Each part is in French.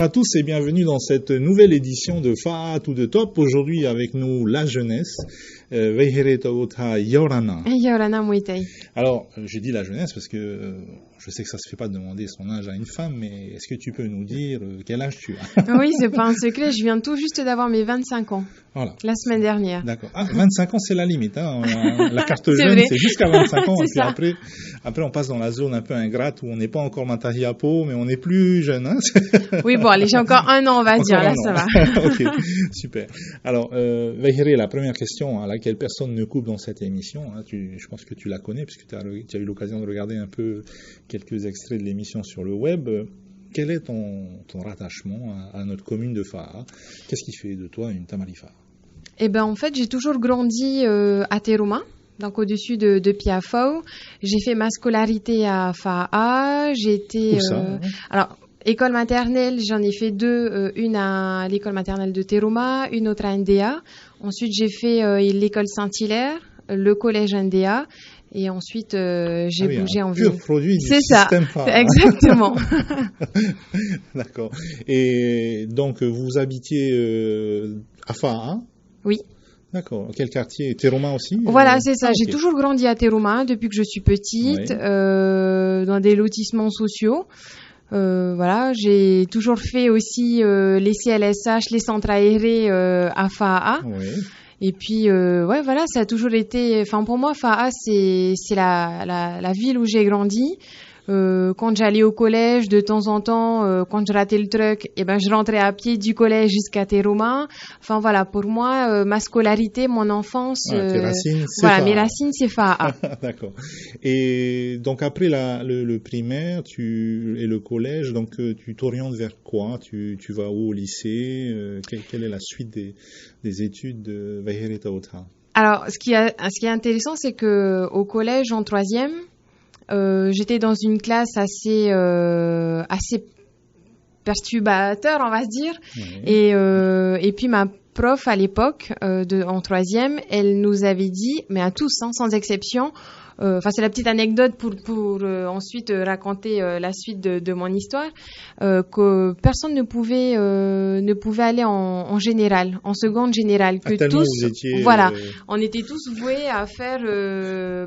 à tous et bienvenue dans cette nouvelle édition de Fa'a tout de Top. Aujourd'hui avec nous la jeunesse. Yorana. Yorana Muay-Thai. Alors, j'ai dit la jeunesse parce que je sais que ça se fait pas de demander son âge à une femme, mais est-ce que tu peux nous dire quel âge tu as? Oui, c'est pas un secret, je viens tout juste d'avoir mes 25 ans. Voilà. La semaine dernière. D'accord. Ah, 25 ans, c'est la limite. Hein. La carte jeune, c'est jusqu'à 25 ans. Et puis après, on passe dans la zone un peu ingrate où on n'est pas encore Matahiapo, mais on est plus jeune. Hein. Oui, bon, allez, j'ai encore un an, on va dire. Là, ça va. Ok, super. Alors, Vehire, la première question à laquelle personne ne coupe dans cette émission, hein, je pense que tu la connais, puisque tu as eu l'occasion de regarder un peu quelques extraits de l'émission sur le web. Quel est ton rattachement à notre commune de Fa'a? Qu'est-ce qui fait de toi une Tamarifa? Eh ben, en fait, j'ai toujours grandi à Teruma, donc au-dessus de Piafao. J'ai fait ma scolarité à Fa'a. J'ai été... alors, école maternelle, j'en ai fait deux. Une à l'école maternelle de Teruma, une autre à NDA. Ensuite, j'ai fait l'école Saint-Hilaire, le collège NDA. Et ensuite, j'ai bougé en ville. Pur produit du système Fa'a. Exactement. D'accord. Et donc, vous habitiez à Fa'a? Oui. D'accord. Quel quartier? Teruma aussi? Voilà, c'est ça. J'ai toujours grandi à Teruma depuis que je suis petite, dans des lotissements sociaux. Voilà, j'ai toujours fait aussi les CLSH, les centres aérés à Fa'a. Oui. Et puis, ouais, voilà, ça a toujours été... Enfin, pour moi, Fa'a, c'est la ville où j'ai grandi. Quand j'allais au collège, de temps en temps, quand je ratais le truck, je rentrais à pied du collège jusqu'à Teruma. Enfin, voilà, pour moi, ma scolarité, mon enfance... tes racines, c'est voilà, Fa'a. mes racines, c'est Fa'a. D'accord. Et donc, après le primaire et le collège, donc tu t'orientes vers quoi? Tu vas où au lycée? Quelle est la suite des études de Vehire Taota? Alors, ce qui est intéressant, c'est que au collège, en troisième, j'étais dans une classe assez perturbateur, on va se dire. Oui. Et puis ma prof à l'époque, en troisième, elle nous avait dit, mais à tous, hein, sans exception. C'est la petite anecdote pour ensuite raconter la suite de mon histoire, que personne ne pouvait aller en général, en seconde générale, que tous, vous étiez, voilà, on était tous voués à faire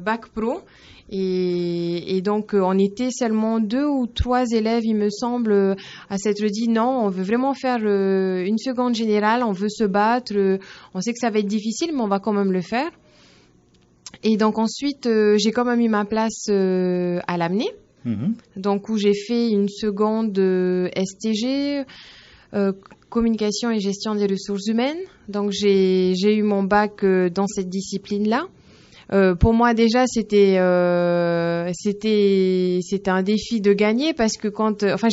bac pro. Et donc, on était seulement 2 ou 3 élèves, il me semble, à s'être dit non, on veut vraiment faire une seconde générale, on veut se battre, on sait que ça va être difficile, mais on va quand même le faire. Et donc ensuite, j'ai quand même eu ma place à l'Amené, donc où j'ai fait une seconde STG, communication et gestion des ressources humaines. Donc j'ai eu mon bac dans cette discipline-là. Pour moi déjà c'était un défi de gagner parce que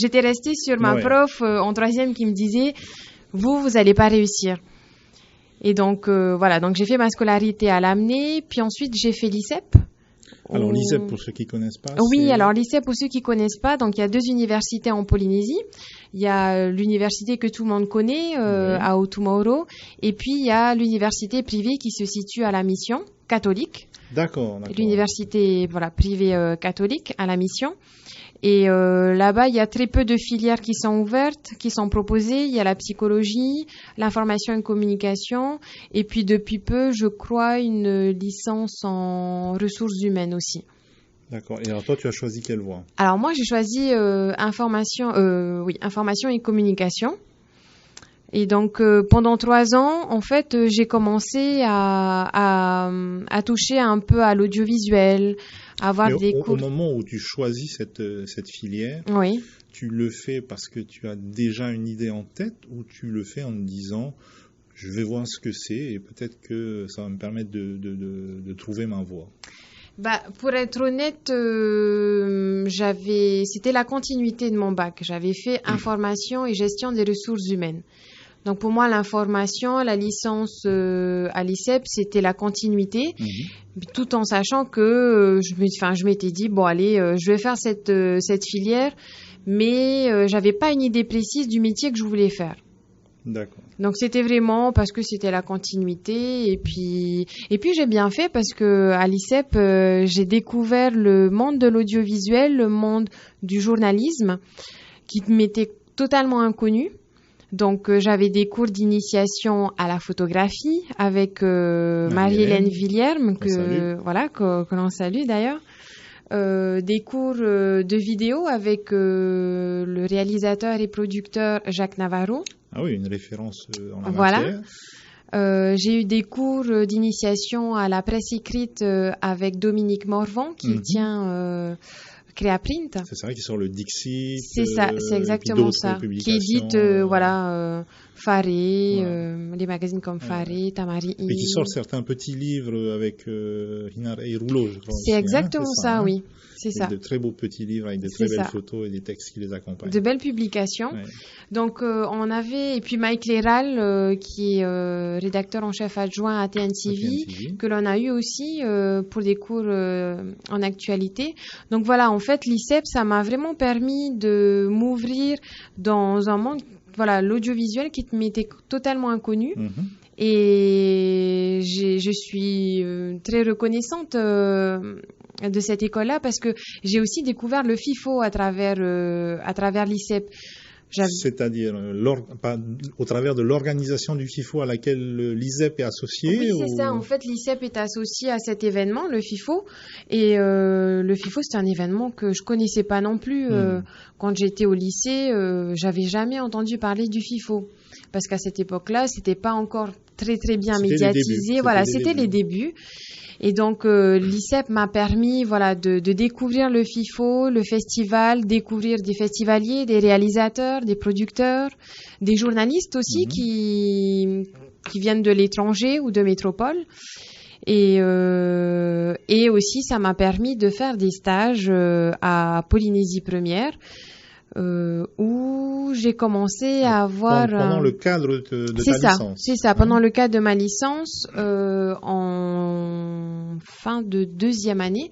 j'étais restée sur ma prof en troisième qui me disait vous allez pas réussir. Et donc voilà, donc j'ai fait ma scolarité à l'Amené, puis ensuite j'ai fait l'ICEP. Alors l'ICEP pour ceux qui connaissent pas. Oui, alors l'ICEP pour ceux qui connaissent pas, donc il y a 2 universités en Polynésie. Il y a l'université que tout le monde connaît à Otumauro, et puis il y a l'université privée qui se situe à la Mission catholique. D'accord. L'université privée catholique à la Mission. Et là-bas, il y a très peu de filières qui sont ouvertes, qui sont proposées. Il y a la psychologie, l'information et communication, et puis depuis peu, je crois, une licence en ressources humaines aussi. D'accord. Et alors toi, tu as choisi quelle voie? Alors moi, j'ai choisi information et communication. Et donc pendant 3 ans, en fait, j'ai commencé à toucher un peu à l'audiovisuel, à avoir des cours. Au moment où tu choisis cette filière, oui. Tu le fais parce que tu as déjà une idée en tête ou tu le fais en te disant je vais voir ce que c'est et peut-être que ça va me permettre de trouver ma voie? Pour être honnête, c'était la continuité de mon bac. J'avais fait information et gestion des ressources humaines. Donc pour moi, l'information, la licence à l'ICEP, c'était la continuité, tout en sachant que je m'étais dit bon allez, je vais faire cette filière, mais j'avais pas une idée précise du métier que je voulais faire. D'accord. Donc c'était vraiment parce que c'était la continuité et puis j'ai bien fait parce que à l'ICEP j'ai découvert le monde de l'audiovisuel, le monde du journalisme qui m'était totalement inconnue. Donc, j'avais des cours d'initiation à la photographie avec Marie-Hélène Villerme, que l'on salue d'ailleurs. Des cours de vidéo avec le réalisateur et producteur Jacques Navarro. Ah oui, une référence en la matière. J'ai eu des cours d'initiation à la presse écrite avec Dominique Morvan qui tient Créaprint. C'est ça, qui sort le Dixit. C'est ça, c'est exactement ça. Qui édite Faré, les magazines comme Faré, Tamari. Et qui sort certains petits livres avec Hinar et Rouleau, je crois. C'est exactement ça, hein, oui. C'est ça. De très beaux petits livres avec de très belles photos et des textes qui les accompagnent. De belles publications. Ouais. Donc, on avait, et puis Mike Léral, qui est rédacteur en chef adjoint à TNTV, que l'on a eu aussi pour des cours en actualité. Donc voilà, en fait, l'ICEP, ça m'a vraiment permis de m'ouvrir dans un monde, voilà, l'audiovisuel qui m'était totalement inconnu. Et je suis très reconnaissante de cette école-là parce que j'ai aussi découvert le FIFO à travers l'ICEP. C'est-à-dire au travers de l'organisation du FIFO à laquelle l'ISEP est associé. Oui, c'est ça. En fait, l'ISEP est associé à cet événement, le FIFO. Et le FIFO, c'est un événement que je connaissais pas non plus. Quand j'étais au lycée, j'avais jamais entendu parler du FIFO. Parce qu'à cette époque-là, c'était pas encore très très bien médiatisé. Voilà, c'était les débuts. Et donc, l'ICEP m'a permis, voilà, de découvrir le FIFO, le festival, découvrir des festivaliers, des réalisateurs, des producteurs, des journalistes aussi qui viennent de l'étranger ou de métropole. Et aussi, ça m'a permis de faire des stages à Polynésie Première. Où j'ai commencé à avoir... Pendant le cadre de ta licence. C'est ça, pendant le cadre de ma licence, en fin de deuxième année.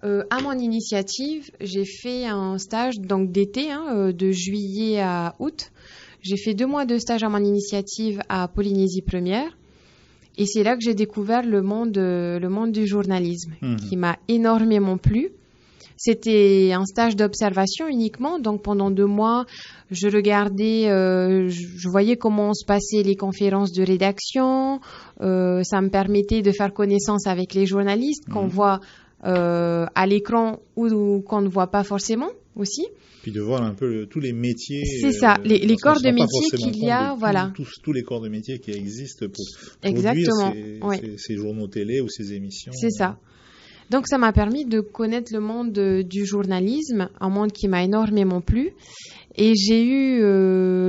À mon initiative, j'ai fait un stage donc d'été, de juillet à août. J'ai fait 2 mois de stage à mon initiative à Polynésie Première. Et c'est là que j'ai découvert le monde du journalisme, qui m'a énormément plu. C'était un stage d'observation uniquement, donc pendant 2 mois, je regardais, je voyais comment se passaient les conférences de rédaction, ça me permettait de faire connaissance avec les journalistes qu'on voit à l'écran ou qu'on ne voit pas forcément aussi. Puis de voir un peu tous les métiers. C'est ça, les corps de métier qu'il y a, voilà. Tous les corps de métier qui existent pour produire ces journaux télé ou ces émissions. C'est ça. Donc, ça m'a permis de connaître le monde du journalisme, un monde qui m'a énormément plu. Et j'ai eu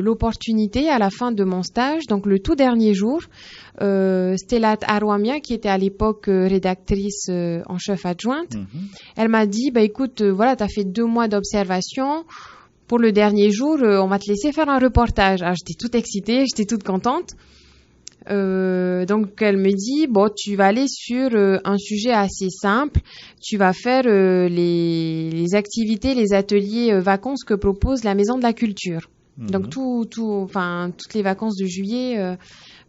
l'opportunité, à la fin de mon stage, donc le tout dernier jour, Stellat Arwamia, qui était à l'époque rédactrice en chef adjointe, elle m'a dit, écoute, voilà, tu as fait 2 mois d'observation. Pour le dernier jour, on va te laisser faire un reportage. Alors, j'étais toute excitée, j'étais toute contente. Donc elle me dit tu vas aller sur un sujet assez simple, tu vas faire les activités, les ateliers vacances que propose la Maison de la Culture. Donc toutes les vacances de juillet,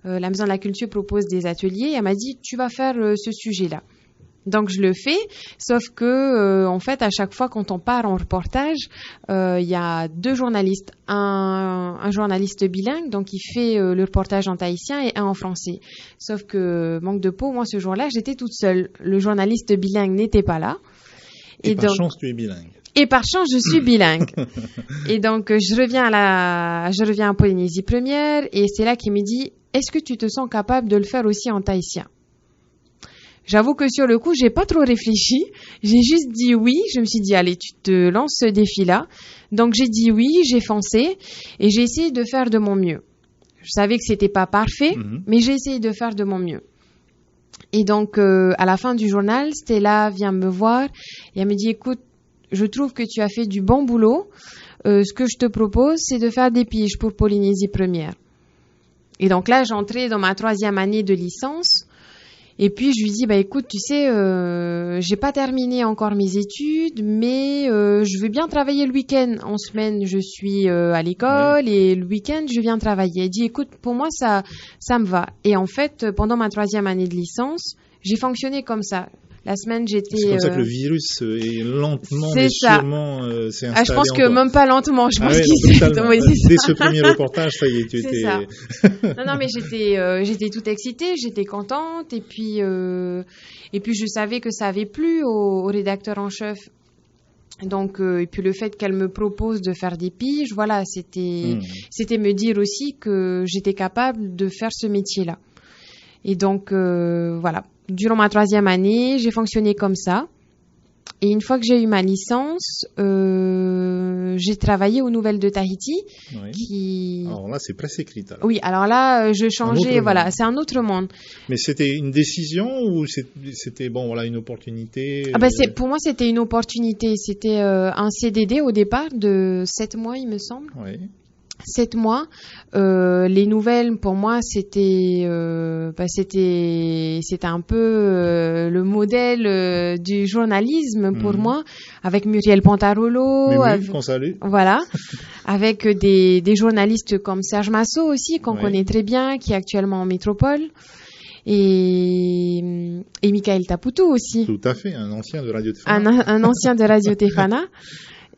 la Maison de la Culture propose des ateliers. Elle m'a dit tu vas faire ce sujet-là. Donc je le fais, sauf que en fait à chaque fois quand on part en reportage, il y a 2 journalistes, un journaliste bilingue donc il fait le reportage en tahitien et un en français. Sauf que manque de peau, moi ce jour-là j'étais toute seule, le journaliste bilingue n'était pas là. Et par chance tu es bilingue. Et par chance je suis bilingue. Et donc je reviens à Polynésie Première et c'est là qu'il me dit est-ce que tu te sens capable de le faire aussi en tahitien? J'avoue que sur le coup, j'ai pas trop réfléchi. J'ai juste dit oui. Je me suis dit, allez, tu te lances ce défi-là. Donc, j'ai dit oui, j'ai foncé et j'ai essayé de faire de mon mieux. Je savais que c'était pas parfait, mais j'ai essayé de faire de mon mieux. Et donc, à la fin du journal, Stella vient me voir et elle me dit, écoute, je trouve que tu as fait du bon boulot. Ce que je te propose, c'est de faire des piges pour Polynésie Première. Et donc là, j'entrais dans ma 3e année de licence. Et puis je lui dis écoute, tu sais, j'ai pas terminé encore mes études, mais je veux bien travailler le week-end. En semaine, je suis à l'école et le week-end, je viens travailler. Elle dit écoute, pour moi ça me va. Et en fait, pendant ma 3e année de licence, j'ai fonctionné comme ça. La semaine, j'étais... C'est comme ça que le virus est lentement, c'est mais ça. sûrement s'est installé. Je pense en que toi. même pas lentement. Je pense ouais, qu'il non, totalement. c'est Dès ça. ce premier reportage, ça y est, tu C'est étais... ça. Non, mais j'étais toute excitée, j'étais contente. Et puis je savais que ça avait plu au rédacteur en chef. Donc, et puis le fait qu'elle me propose de faire des piges, voilà, c'était me dire aussi que j'étais capable de faire ce métier-là. Et donc, voilà. Durant ma 3e année, j'ai fonctionné comme ça. Et une fois que j'ai eu ma licence, j'ai travaillé aux Nouvelles de Tahiti. Oui. Alors là, c'est presse écrite. Alors. Oui, alors là, je changeais, voilà, c'est un autre monde. Mais c'était une décision ou c'était bon, voilà, une opportunité Pour moi, c'était une opportunité. C'était un CDD au départ de 7 mois, il me semble. Oui. 7 mois. Les nouvelles, pour moi, c'était un peu le modèle du journalisme pour moi, avec Muriel Pontarolo. Qu'on salue. Voilà. Avec des journalistes comme Serge Massot aussi, qu'on connaît très bien, qui est actuellement en métropole. Et Michael Taputu aussi. Tout à fait, un ancien de Radio Tefana. Un ancien de Radio Tefana.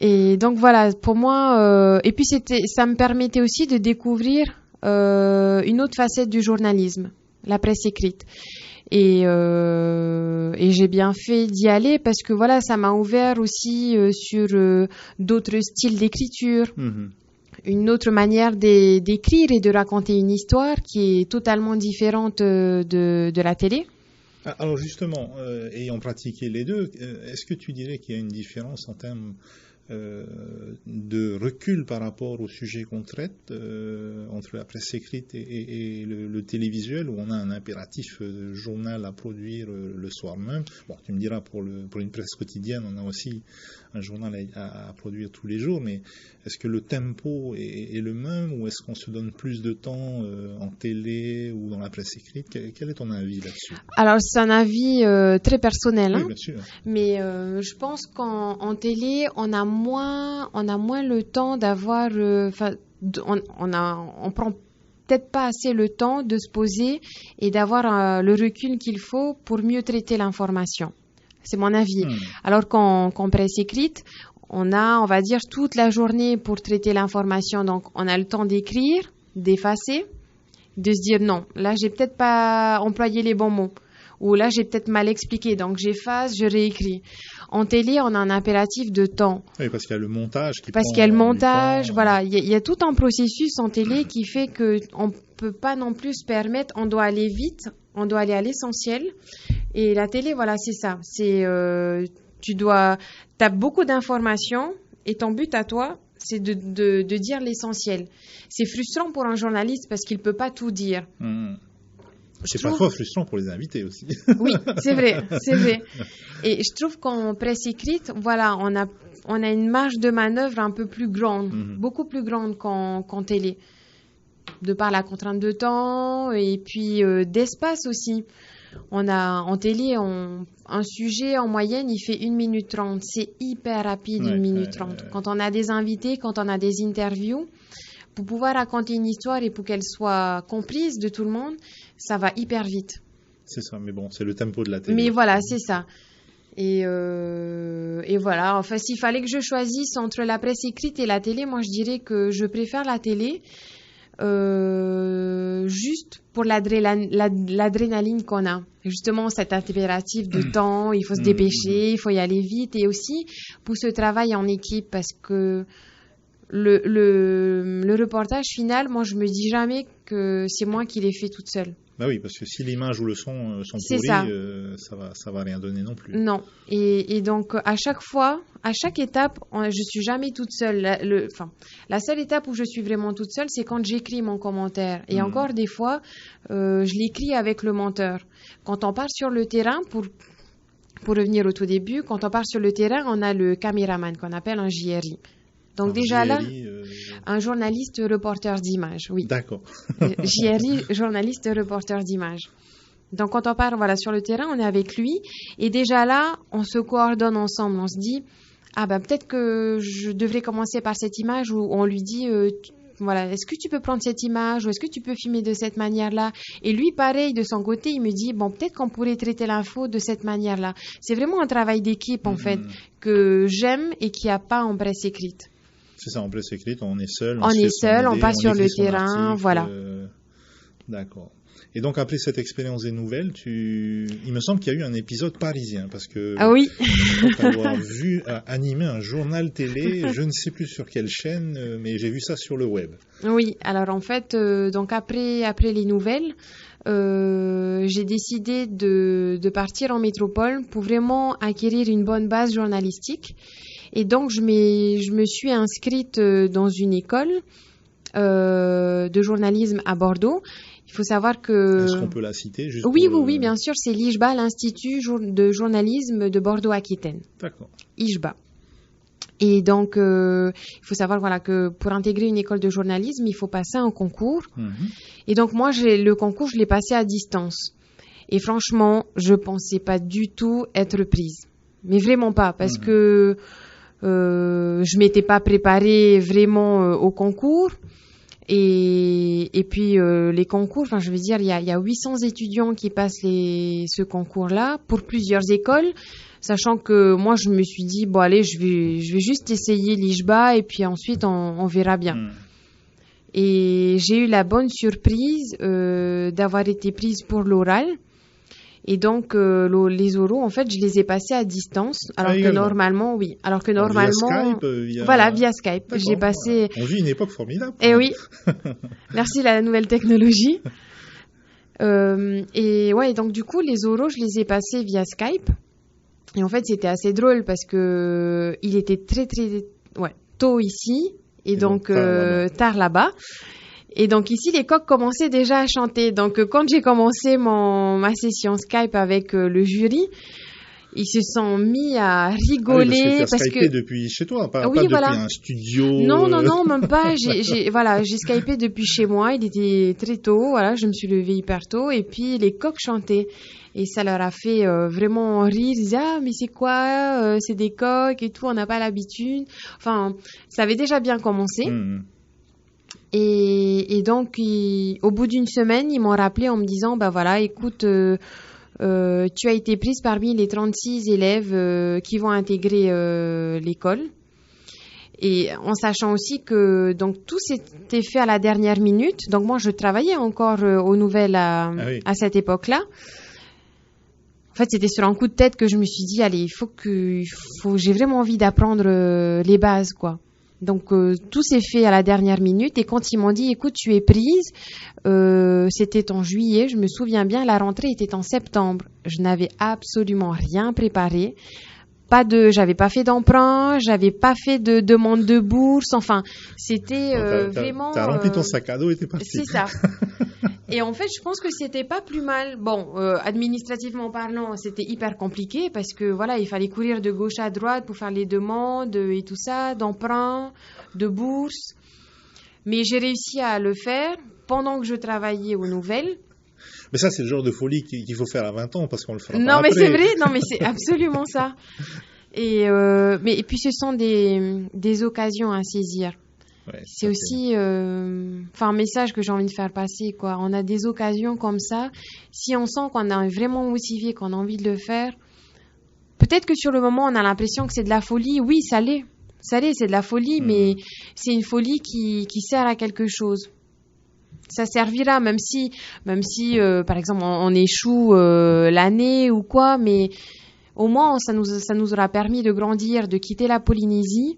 Et donc voilà, pour moi, et puis ça me permettait aussi de découvrir une autre facette du journalisme, la presse écrite. Et j'ai bien fait d'y aller parce que voilà, ça m'a ouvert aussi sur d'autres styles d'écriture, une autre manière d'écrire et de raconter une histoire qui est totalement différente de la télé. Alors justement, ayant pratiqué les deux, est-ce que tu dirais qu'il y a une différence en termes de recul par rapport au sujet qu'on traite entre la presse écrite et le télévisuel, où on a un impératif journal à produire le soir même. Bon, tu me diras, pour une presse quotidienne, on a aussi un journal à produire tous les jours, mais est-ce que le tempo est le même, ou est-ce qu'on se donne plus de temps en télé ou dans la presse écrite? Quel est ton avis là-dessus? Alors, c'est un avis très personnel, oui, bien sûr. Mais je pense qu'en télé, on a moins le temps d'avoir... on prend peut-être pas assez le temps de se poser et d'avoir le recul qu'il faut pour mieux traiter l'information. C'est mon avis. Alors qu'en presse écrite, on va dire, toute la journée pour traiter l'information. Donc, on a le temps d'écrire, d'effacer, de se dire non, là, j'ai peut-être pas employé les bons mots. Ou là, j'ai peut-être mal expliqué, donc j'efface, je réécris. En télé, on a un impératif de temps. Oui, parce qu'il y a le montage Parce qu'il y a le montage, voilà. Il y a tout un processus en télé qui fait qu'on ne peut pas non plus se permettre, on doit aller vite, on doit aller à l'essentiel. Et la télé, voilà, c'est ça. T'as beaucoup d'informations et ton but à toi, c'est de dire l'essentiel. C'est frustrant pour un journaliste parce qu'il ne peut pas tout dire. C'est parfois frustrant pour les invités aussi. Oui, c'est vrai. Et je trouve qu'en presse écrite, voilà, on a une marge de manœuvre un peu plus grande, beaucoup plus grande qu'en télé, de par la contrainte de temps et puis d'espace aussi. En télé, un sujet en moyenne, il fait 1 minute 30. C'est hyper rapide, 1 minute 30. Quand on a des invités, quand on a des interviews, pour pouvoir raconter une histoire et pour qu'elle soit comprise de tout le monde, ça va hyper vite. C'est ça, mais bon, c'est le tempo de la télé. Mais voilà, c'est ça. Et voilà, enfin, s'il fallait que je choisisse entre la presse écrite et la télé, moi je dirais que je préfère la télé juste pour l'adrénaline qu'on a. Justement, cet impératif de temps, il faut se dépêcher, il faut y aller vite, et aussi pour ce travail en équipe, parce que le reportage final, moi je me dis jamais que c'est moi qui l'ai fait toute seule. Bah oui, parce que si l'image ou le son sont pourris, ça va rien donner non plus. Non. Et donc à chaque fois, à chaque étape, je suis jamais toute seule. La seule étape où je suis vraiment toute seule, c'est quand j'écris mon commentaire. Et encore des fois, je l'écris avec le monteur. Quand on part sur le terrain, pour revenir au tout début, quand on part sur le terrain, on a le caméraman qu'on appelle un JRI. Donc déjà là, un journaliste reporter d'images, oui. D'accord. JRI, journaliste reporter d'images. Donc quand on part sur le terrain, on est avec lui. Et déjà là, on se coordonne ensemble. On se dit, peut-être que je devrais commencer par cette image où on lui dit, voilà, est-ce que tu peux prendre cette image ou est-ce que tu peux filmer de cette manière-là? Et lui, pareil, de son côté, il me dit, bon, peut-être qu'on pourrait traiter l'info de cette manière-là. C'est vraiment un travail d'équipe, en fait, que j'aime et qu'il n'y a pas en presse écrite. C'est ça, en presse écrite, on est seul. On passe sur le terrain, voilà. D'accord. Et donc, après cette expérience des nouvelles, il me semble qu'il y a eu un épisode parisien, parce que ah oui. je crois avoir vu animer un journal télé, je ne sais plus sur quelle chaîne, mais j'ai vu ça sur le web. Oui, alors en fait, donc après les nouvelles, j'ai décidé de partir en métropole pour vraiment acquérir une bonne base journalistique. Et donc, je me suis inscrite dans une école de journalisme à Bordeaux. Il faut savoir que... Est-ce qu'on peut la citer juste Oui, bien sûr. C'est l'IJBA, l'Institut de journalisme de Bordeaux-Aquitaine. D'accord. IJBA. Et donc, il faut savoir voilà, que pour intégrer une école de journalisme, il faut passer un concours. Et donc, moi, le concours, je l'ai passé à distance. Et franchement, je ne pensais pas du tout être prise. Mais vraiment pas, parce que je ne m'étais pas préparée vraiment au concours. Et puis les concours, enfin je veux dire, il y a 800 étudiants qui passent ce concours-là pour plusieurs écoles, sachant que moi je me suis dit bon allez, je vais juste essayer l'IJBA et puis ensuite on verra bien. Et j'ai eu la bonne surprise d'avoir été prise pour l'oral. Et donc, les oraux, en fait, je les ai passés à distance. Alors que normalement, oui. Alors que normalement. Via Skype, Voilà, via Skype. J'ai passé. On vit une époque formidable. Eh oui. Merci la nouvelle technologie. Et ouais, donc du coup, les oraux, je les ai passés via Skype. Et en fait, c'était assez drôle parce que il était très, très, tôt ici. Et donc, tard là-bas. Et donc ici, les coqs commençaient déjà à chanter. Donc quand j'ai commencé ma session Skype avec le jury, ils se sont mis à rigoler. Parce que tu as Skypé depuis chez toi, pas depuis un studio. Non, même pas. J'ai Skypé depuis chez moi. Il était très tôt. Voilà, je me suis levée hyper tôt. Et puis les coqs chantaient. Et ça leur a fait vraiment rire. Ils disaient ah mais c'est quoi c'est des coqs et tout. On n'a pas l'habitude. Enfin, ça avait déjà bien commencé. Et donc, au bout d'une semaine, ils m'ont rappelé en me disant, bah voilà, écoute, tu as été prise parmi les 36 élèves qui vont intégrer l'école. Et en sachant aussi que donc tout s'était fait à la dernière minute. Donc moi, je travaillais encore aux nouvelles à cette époque-là. En fait, c'était sur un coup de tête que je me suis dit, allez, j'ai vraiment envie d'apprendre les bases, quoi. Donc tout s'est fait à la dernière minute et quand ils m'ont dit écoute tu es prise, c'était en juillet, je me souviens bien, la rentrée était en septembre. Je n'avais absolument rien préparé. J'avais pas fait d'emprunt, j'avais pas fait de demande de bourse, enfin c'était vraiment. T'as rempli ton sac à dos et t'es parti. C'est ça. Et en fait, je pense que c'était pas plus mal. Bon, administrativement parlant, c'était hyper compliqué parce que voilà, il fallait courir de gauche à droite pour faire les demandes et tout ça, d'emprunt, de bourse. Mais j'ai réussi à le faire pendant que je travaillais aux nouvelles. Mais ça, c'est le genre de folie qu'il faut faire à 20 ans parce qu'on le fera pas après. Non, mais c'est vrai. Non, mais c'est absolument ça. Et puis, ce sont des occasions à saisir. Ouais, c'est aussi un message que j'ai envie de faire passer, quoi. On a des occasions comme ça. Si on sent qu'on est vraiment motivé, qu'on a envie de le faire, peut-être que sur le moment, on a l'impression que c'est de la folie. Oui, ça l'est. Ça l'est, c'est de la folie, mais c'est une folie qui sert à quelque chose. Ça servira, même si par exemple, on échoue l'année ou quoi, mais au moins, ça nous aura permis de grandir, de quitter la Polynésie.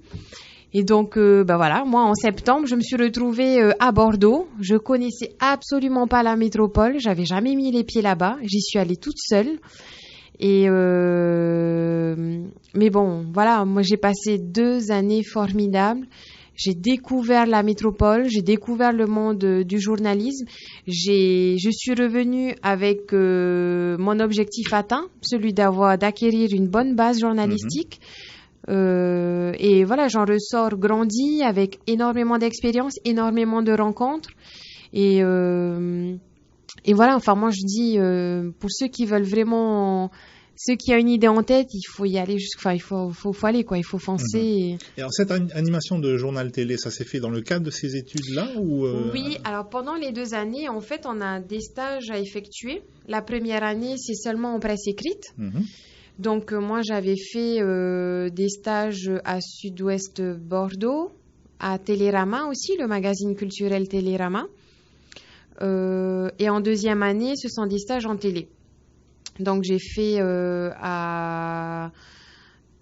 Et donc, voilà, moi, en septembre, je me suis retrouvée à Bordeaux. Je connaissais absolument pas la métropole. J'avais jamais mis les pieds là-bas. J'y suis allée toute seule. Et mais bon, voilà, moi, j'ai passé 2 années formidables. J'ai découvert la métropole, j'ai découvert le monde du journalisme. Je suis revenue avec mon objectif atteint, celui d'acquérir une bonne base journalistique. Et voilà, j'en ressors grandi avec énormément d'expérience, énormément de rencontres. Et voilà, enfin moi je dis pour ceux qui veulent vraiment ceux qui ont une idée en tête, il faut y aller il faut aller, quoi. Il faut foncer. Et alors, cette animation de journal télé, ça s'est fait dans le cadre de ces études-là ou Oui, alors pendant les 2 années, en fait, on a des stages à effectuer. La première année, c'est seulement en presse écrite. Donc, moi, j'avais fait des stages à Sud-Ouest Bordeaux, à Télérama aussi, le magazine culturel Télérama. Et en 2e année, ce sont des stages en télé. Donc, j'ai fait à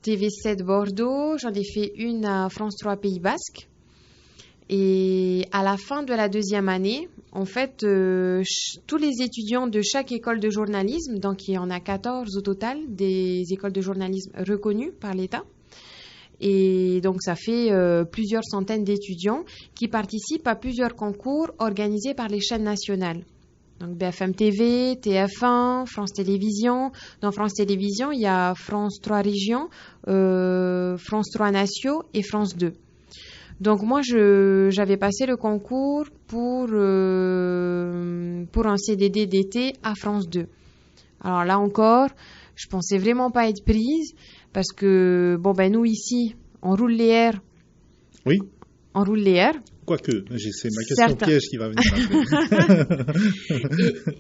TV7 Bordeaux, j'en ai fait une à France 3 Pays Basque. Et à la fin de la 2e année, en fait, tous les étudiants de chaque école de journalisme, donc il y en a 14 au total, des écoles de journalisme reconnues par l'État. Et donc, ça fait plusieurs centaines d'étudiants qui participent à plusieurs concours organisés par les chaînes nationales. Donc, BFM TV, TF1, France Télévisions. Dans France Télévisions, il y a France 3 Régions, France 3 Nations et France 2. Donc, moi, j'avais passé le concours pour un CDD d'été à France 2. Alors là encore, je pensais vraiment pas être prise parce que, nous ici, on roule les airs. Oui. On roule les airs. Quoique, c'est ma question piège qui va venir après.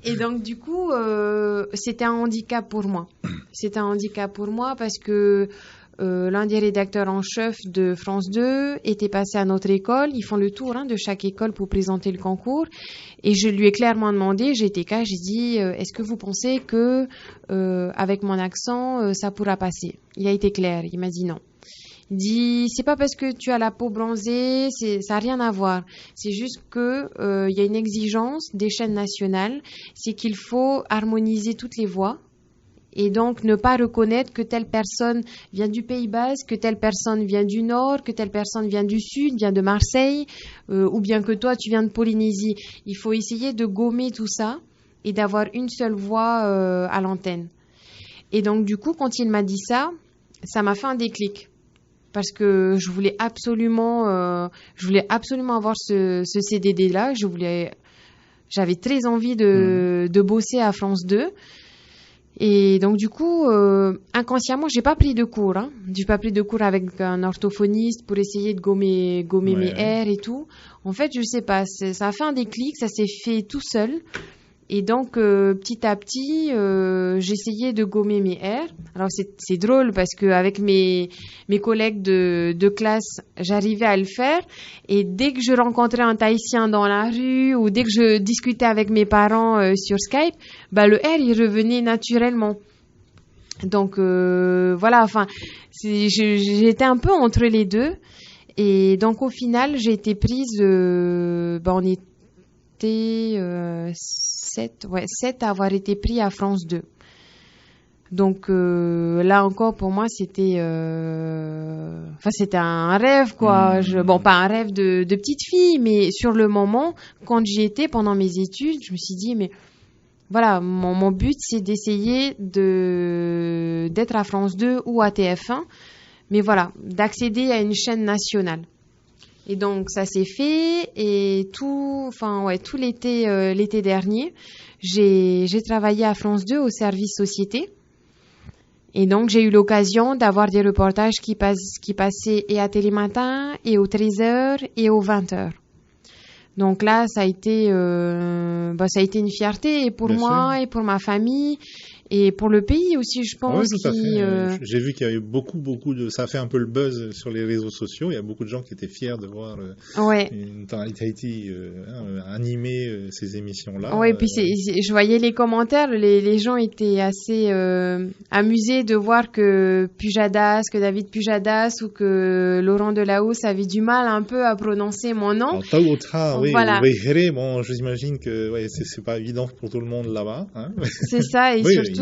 et donc, du coup, c'était un handicap pour moi. C'était un handicap pour moi parce que l'un des rédacteurs en chef de France 2 était passé à notre école. Ils font le tour de chaque école pour présenter le concours. Et je lui ai clairement demandé, j'ai été cas, j'ai dit, est-ce que vous pensez que avec mon accent, ça pourra passer? Il a été clair, il m'a dit non. Il dit, c'est pas parce que tu as la peau bronzée, ça n'a rien à voir. C'est juste que il y a une exigence des chaînes nationales, c'est qu'il faut harmoniser toutes les voix. Et donc, ne pas reconnaître que telle personne vient du Pays Basque, que telle personne vient du Nord, que telle personne vient du Sud, vient de Marseille, ou bien que toi, tu viens de Polynésie. Il faut essayer de gommer tout ça et d'avoir une seule voix à l'antenne. Et donc, du coup, quand il m'a dit ça, ça m'a fait un déclic. Parce que je voulais absolument avoir ce CDD-là. J'avais très envie de bosser à France 2. Et donc, du coup, inconsciemment, j'ai pas pris de cours. J'ai pas pris de cours avec un orthophoniste pour essayer de gommer mes R et tout. En fait, je sais pas, ça a fait un déclic, ça s'est fait tout seul. Et donc, petit à petit, j'essayais de gommer mes R. Alors, c'est drôle parce qu'avec mes collègues de classe, j'arrivais à le faire. Et dès que je rencontrais un Tahitien dans la rue ou dès que je discutais avec mes parents sur Skype, le R, il revenait naturellement. Donc, voilà, enfin, j'étais un peu entre les deux. Et donc, au final, j'ai été prise, on était 7 à avoir été pris à France 2. Donc là encore pour moi c'était un rêve quoi. Pas un rêve de petite fille, mais sur le moment quand j'y étais pendant mes études, je me suis dit mais voilà, mon but c'est d'essayer d'être à France 2 ou à TF1, mais voilà, d'accéder à une chaîne nationale. Et donc, ça s'est fait et tout l'été dernier, j'ai travaillé à France 2 au service société. Et donc, j'ai eu l'occasion d'avoir des reportages qui passaient et à Télématin, et aux 13h, et aux 20h. Donc là, ça a été une fierté et pour Bien moi, sûr. Et pour ma famille. Et pour le pays aussi, je pense. Oui, tout à fait. J'ai vu qu'il y a eu beaucoup de... Ça a fait un peu le buzz sur les réseaux sociaux. Il y a beaucoup de gens qui étaient fiers de voir Tahiti animer ces émissions-là. Oui, puis je voyais les commentaires. Les gens étaient assez amusés de voir que David Pujadas ou que Laurent Delahousse avait du mal un peu à prononcer mon nom. Voilà. Bon, j'imagine que c'est pas évident pour tout le monde là-bas. Hein. C'est ça, et surtout que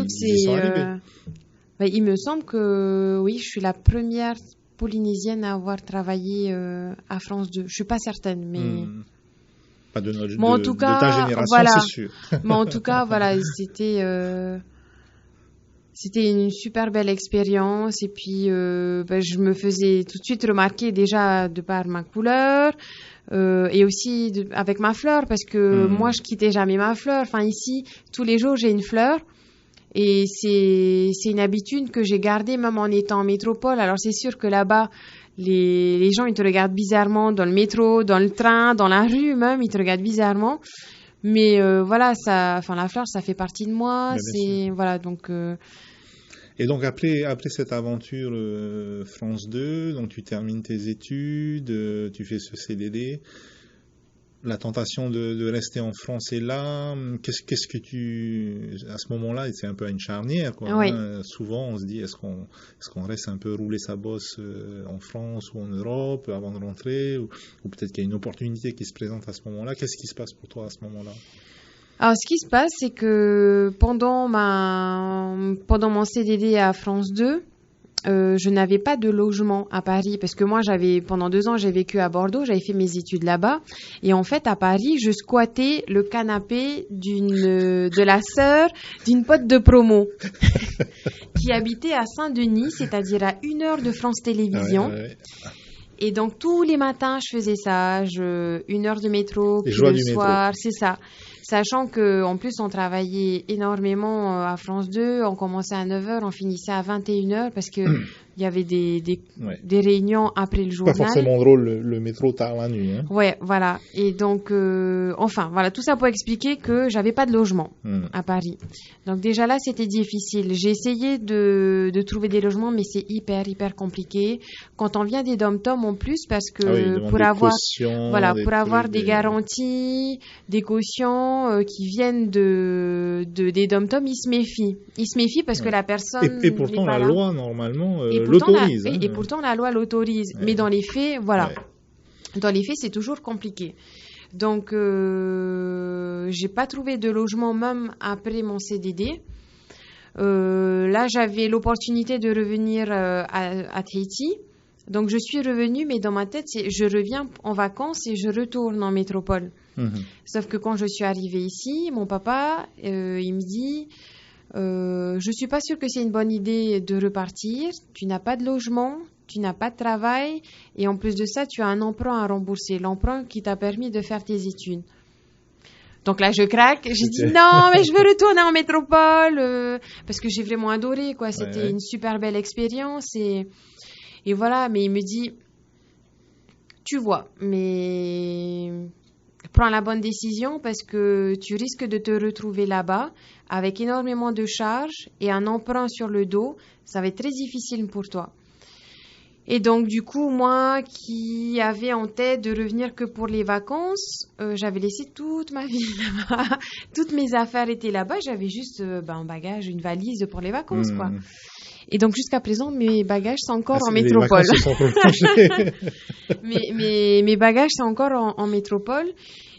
il me semble que oui, je suis la première polynésienne à avoir travaillé à France 2. Je suis pas certaine, mais pas de ta génération, c'est sûr. Mais en tout cas, voilà, c'était une super belle expérience et puis je me faisais tout de suite remarquer déjà de par ma couleur et aussi avec ma fleur parce que moi je quittais jamais ma fleur. Enfin ici tous les jours j'ai une fleur Et c'est une habitude que j'ai gardée même en étant en métropole. Alors c'est sûr que là-bas, les gens, ils te regardent bizarrement dans le métro, dans le train, dans la rue même, ils te regardent bizarrement. Mais voilà, la fleur, ça fait partie de moi. Voilà, donc. Et donc après cette aventure France 2, donc tu termines tes études, tu fais ce CDD. La tentation de rester en France est là. Qu'est-ce que à ce moment-là, c'est un peu à une charnière, quoi. Oui. Hein. Souvent, on se dit, est-ce qu'on reste un peu rouler sa bosse en France ou en Europe avant de rentrer, ou peut-être qu'il y a une opportunité qui se présente à ce moment-là. Qu'est-ce qui se passe pour toi à ce moment-là? Alors, ce qui se passe, c'est que pendant mon CDD à France 2, je n'avais pas de logement à Paris parce que moi, pendant 2 ans, j'ai vécu à Bordeaux, j'avais fait mes études là-bas. Et en fait, à Paris, je squattais le canapé de la sœur d'une pote de promo qui habitait à Saint-Denis, c'est-à-dire à 1 heure de France Télévisions. Ouais. Et donc, tous les matins, je faisais ça, 1 heure de métro, puis le soir, c'est ça. Sachant qu'en plus, on travaillait énormément à France 2, on commençait à 9h, on finissait à 21h parce que il y avait des réunions après le journal. Pas forcément drôle le métro tard la nuit. Hein. Ouais, voilà. Et donc, voilà, tout ça pour expliquer que j'avais pas de logement à Paris. Donc déjà là, c'était difficile. J'ai essayé de trouver des logements, mais c'est hyper compliqué. Quand on vient des dom-toms en plus, parce que pour avoir des garanties, des cautions qui viennent des dom-toms, ils se méfient parce que la personne et pourtant n'est pas la là. loi normalement l'autorise. Et pourtant la loi l'autorise. Ouais. Mais dans les faits, voilà. Ouais. Dans les faits, c'est toujours compliqué. Donc, j'ai pas trouvé de logement même après mon CDD. Là, j'avais l'opportunité de revenir à Tahiti. Donc, je suis revenue, mais dans ma tête, je reviens en vacances et je retourne en métropole. Sauf que quand je suis arrivée ici, mon papa, il me dit... je suis pas sûre que c'est une bonne idée de repartir. Tu n'as pas de logement, tu n'as pas de travail, et en plus de ça, tu as un emprunt à rembourser, l'emprunt qui t'a permis de faire tes études. Donc là, je craque. J'ai dit non, mais je veux retourner en métropole parce que j'ai vraiment adoré, quoi. C'était une super belle expérience et voilà. Mais il me dit, tu vois, mais prends la bonne décision parce que tu risques de te retrouver là-bas avec énormément de charges et un emprunt sur le dos. Ça va être très difficile pour toi. Et donc, du coup, moi qui avais en tête de revenir que pour les vacances, j'avais laissé toute ma vie là-bas. Toutes mes affaires étaient là-bas. J'avais juste un bagage, une valise pour les vacances, quoi. Et donc, jusqu'à présent, mes bagages sont encore en métropole. Mes bagages sont encore en métropole.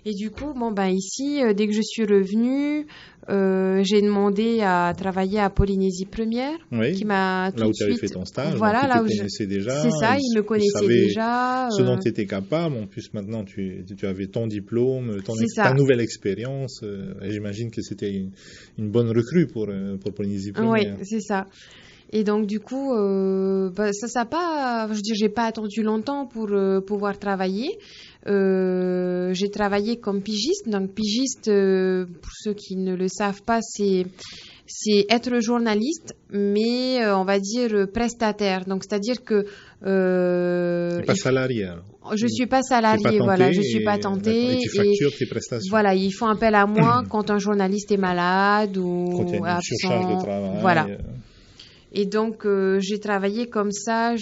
Et du coup, ici, dès que je suis revenue, j'ai demandé à travailler à Polynésie Première, qui m'a tout de suite... Là où tu avais fait ton stage, voilà, là où tu connaissais déjà. C'est ça, ils me connaissaient déjà. Ce dont tu étais capable. En plus, maintenant, tu avais ton diplôme, ta nouvelle expérience. Et j'imagine que c'était une bonne recrue pour Polynésie Première. Oui, c'est ça. Et donc, du coup, ça pas... Je veux dire, j'ai pas attendu longtemps pour pouvoir travailler. J'ai travaillé comme pigiste. Donc, pigiste, pour ceux qui ne le savent pas, c'est être journaliste, mais on va dire prestataire. Donc, c'est-à-dire que... c'est pas salarié, alors. Je suis pas salariée, voilà, je suis pas tentée. Et tu factures tes prestations. Voilà, ils font appel à moi quand un journaliste est malade ou quand il y a une absent. surcharge de travail. Voilà. Et donc, j'ai travaillé comme ça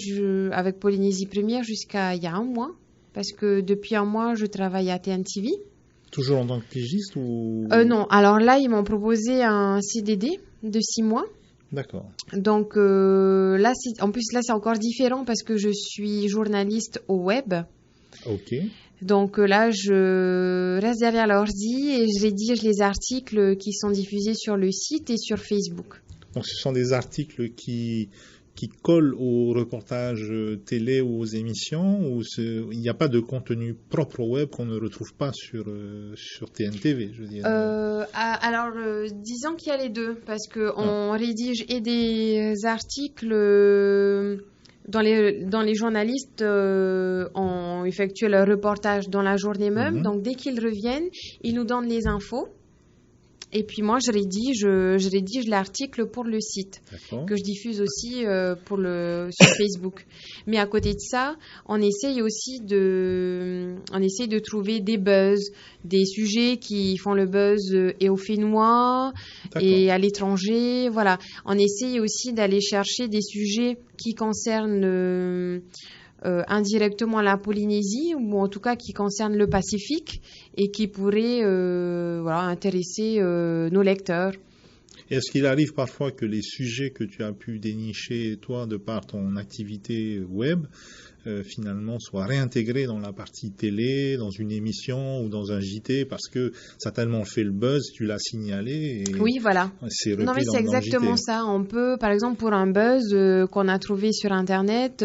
avec Polynésie Première jusqu'à il y a 1 mois. Parce que depuis 1 mois, je travaille à TNTV. Toujours en tant que pigiste ou... Non, alors là, ils m'ont proposé un CDD de 6 mois. D'accord. Donc là, en plus, là, c'est encore différent parce que je suis journaliste au web. Ok. Donc là, je reste derrière l'ordi et je rédige les articles qui sont diffusés sur le site et sur Facebook. Donc ce sont des articles qui collent aux reportages télé ou aux émissions, ou il n'y a pas de contenu propre au web qu'on ne retrouve pas sur TNTV, je veux dire. Alors, disons qu'il y a les deux, parce qu'on rédige et des articles dans les journalistes ont effectué leur reportage dans la journée même. Donc, dès qu'ils reviennent, ils nous donnent les infos. Et puis moi, je rédige l'article pour le site, que je diffuse aussi sur Facebook. Mais à côté de ça, on essaye de trouver des buzz, des sujets qui font le buzz et au Fénois et à l'étranger. Voilà, on essaye aussi d'aller chercher des sujets qui concernent indirectement la Polynésie, ou en tout cas qui concerne le Pacifique et qui pourrait intéresser nos lecteurs. Est-ce qu'il arrive parfois que les sujets que tu as pu dénicher, toi, de par ton activité web, finalement soient réintégrés dans la partie télé, dans une émission ou dans un JT, parce que ça a tellement fait le buzz, tu l'as signalé et oui, voilà. C'est repris non, mais c'est exactement ça. On peut, par exemple, pour un buzz qu'on a trouvé sur Internet,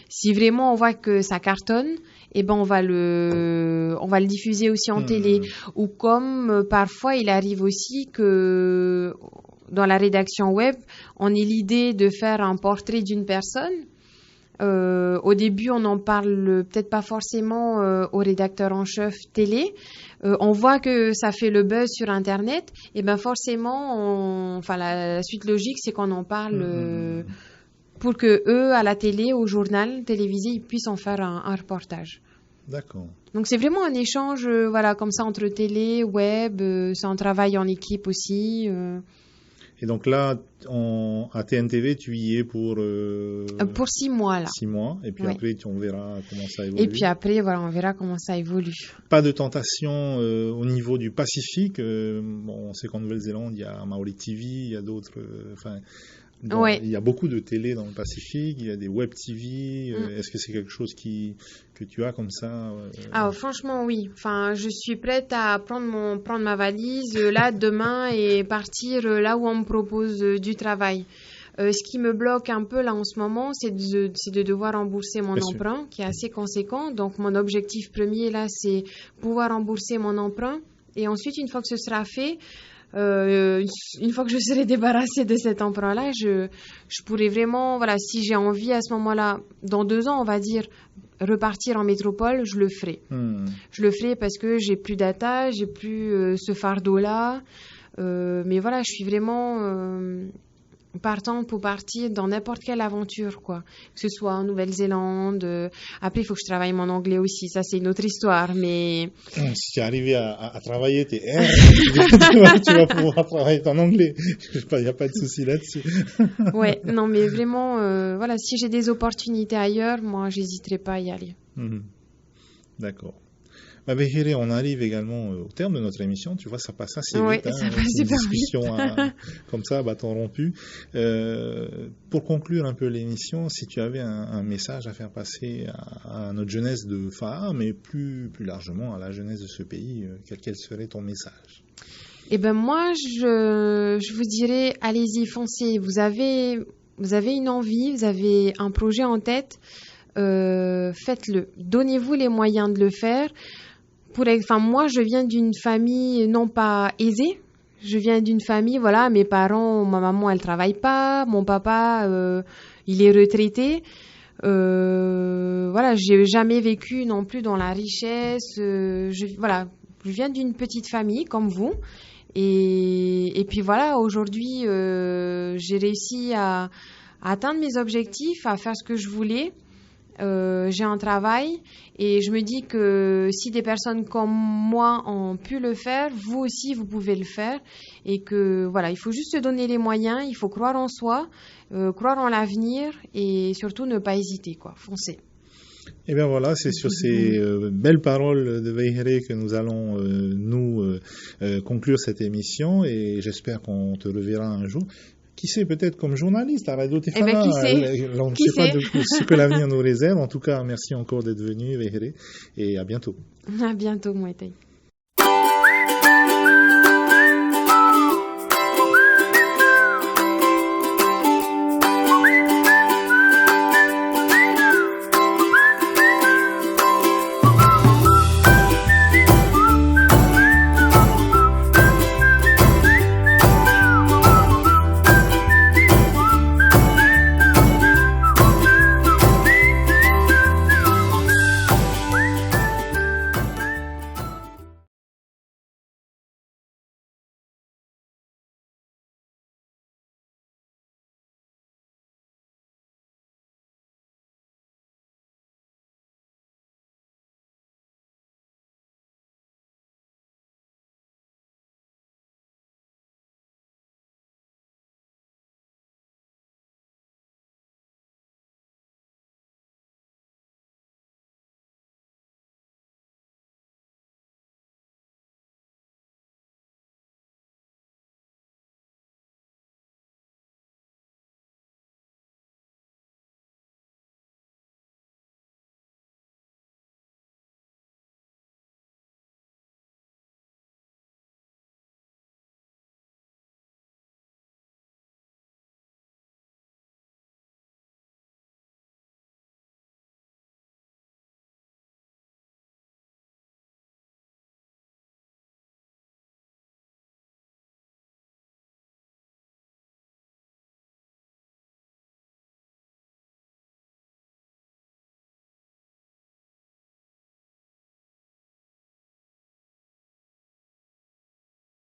si vraiment on voit que ça cartonne, on va le diffuser aussi en télé. Ou comme parfois il arrive aussi que dans la rédaction web, on ait l'idée de faire un portrait d'une personne. Au début, on n'en parle peut-être pas forcément au rédacteur en chef télé. On voit que ça fait le buzz sur Internet. Et forcément, la suite logique, c'est qu'on en parle pour que eux, à la télé, au journal télévisé, ils puissent en faire un reportage. D'accord. Donc c'est vraiment un échange, comme ça, entre télé, web. C'est un travail en équipe aussi. Et donc là, à TNTV, tu y es pour 6 mois, là. 6 mois. Et puis après, on verra comment ça évolue. Et puis après, on verra comment ça évolue. Pas de tentation au niveau du Pacifique. On sait qu'en Nouvelle-Zélande, il y a Maori TV, il y a d'autres... Il y a beaucoup de télé dans le Pacifique, il y a des web TV. Est-ce que c'est quelque chose que tu as comme ça Franchement, oui. Je suis prête à prendre ma valise là demain et partir là où on me propose du travail. Ce qui me bloque un peu là en ce moment, c'est de devoir rembourser mon emprunt, qui est assez conséquent. Donc mon objectif premier là, c'est pouvoir rembourser mon emprunt. Et ensuite, une fois que ce sera fait, une fois que je serai débarrassée de cet emprunt-là, je pourrai vraiment, si j'ai envie à ce moment-là, dans 2 ans, on va dire, repartir en métropole, je le ferai. Je le ferai parce que j'ai plus d'attache, j'ai plus ce fardeau-là. Mais je suis vraiment partante pour partir dans n'importe quelle aventure, quoi. Que ce soit en Nouvelle-Zélande. Après, il faut que je travaille mon anglais aussi. Ça, c'est une autre histoire, mais... Si tu es arrivé à travailler tes R, tu vas pouvoir travailler ton anglais. Il n'y a pas de souci là-dessus. Ouais, non, mais vraiment, si j'ai des opportunités ailleurs, moi, j'hésiterai pas à y aller. D'accord. Vehéré, on arrive également au terme de notre émission. Tu vois, ça passe assez vite. Ça passe super vite. Comme ça, bâton rompu. Pour conclure un peu l'émission, si tu avais un message à faire passer à notre jeunesse de Fa'a, mais plus largement à la jeunesse de ce pays, quel serait ton message ? Moi, je vous dirais, allez-y, foncez. Vous avez une envie, vous avez un projet en tête, faites-le. Donnez-vous les moyens de le faire. Moi, je viens d'une famille non pas aisée. Je viens d'une famille, mes parents, ma maman, elle travaille pas. Mon papa, il est retraité. J'ai jamais vécu non plus dans la richesse. Je viens d'une petite famille comme vous. Et puis aujourd'hui, j'ai réussi à atteindre mes objectifs, à faire ce que je voulais. J'ai un travail et je me dis que si des personnes comme moi ont pu le faire, vous aussi vous pouvez le faire, et que il faut juste se donner les moyens, il faut croire en soi, croire en l'avenir et surtout ne pas hésiter, foncez. Et bien voilà, c'est sur ces belles paroles de Vehéré que nous allons conclure cette émission, et j'espère qu'on te reverra un jour. Qui sait, peut-être comme journaliste à Radio Tefana. Qui sait On ne sait pas ce que l'avenir nous réserve. En tout cas, merci encore d'être venu, Vehéré, et à bientôt. À bientôt, Mouetei.